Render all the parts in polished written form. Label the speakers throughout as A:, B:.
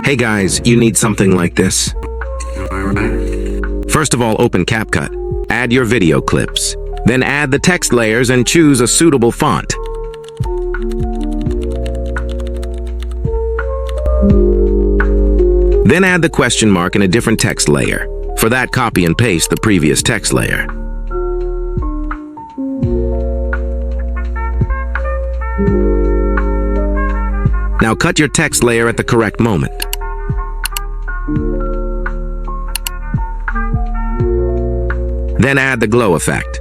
A: Hey guys, you need something like this.
B: Am I right?
A: First of all, open Capcut. Add your video clips. Then add the text layers and choose a suitable font. Then add the question mark in a different text layer. For that, copy and paste the previous text layer. Now cut your text layer at the correct moment. Then add the glow effect.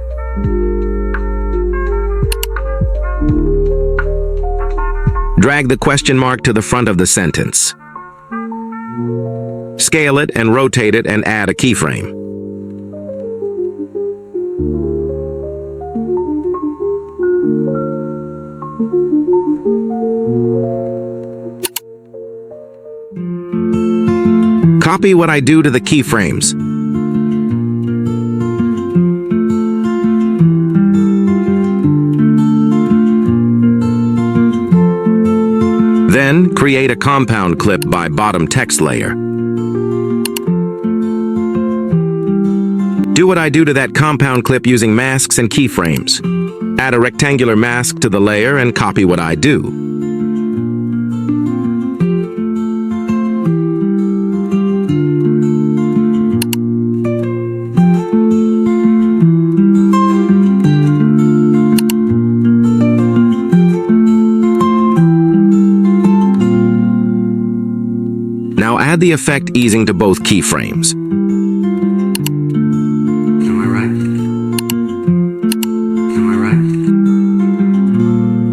A: Drag the question mark to the front of the sentence. Scale it and rotate it and add a keyframe. Copy what I do to the keyframes. Then, create a compound clip by bottom text layer. Do what I do to that compound clip using masks and keyframes. Add a rectangular mask to the layer and copy what I do. Now add the effect easing to both keyframes.
B: Am I right? Am I right?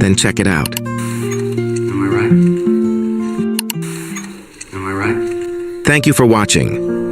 A: Then check it out.
B: Am I right? Am I right?
A: Thank you for watching.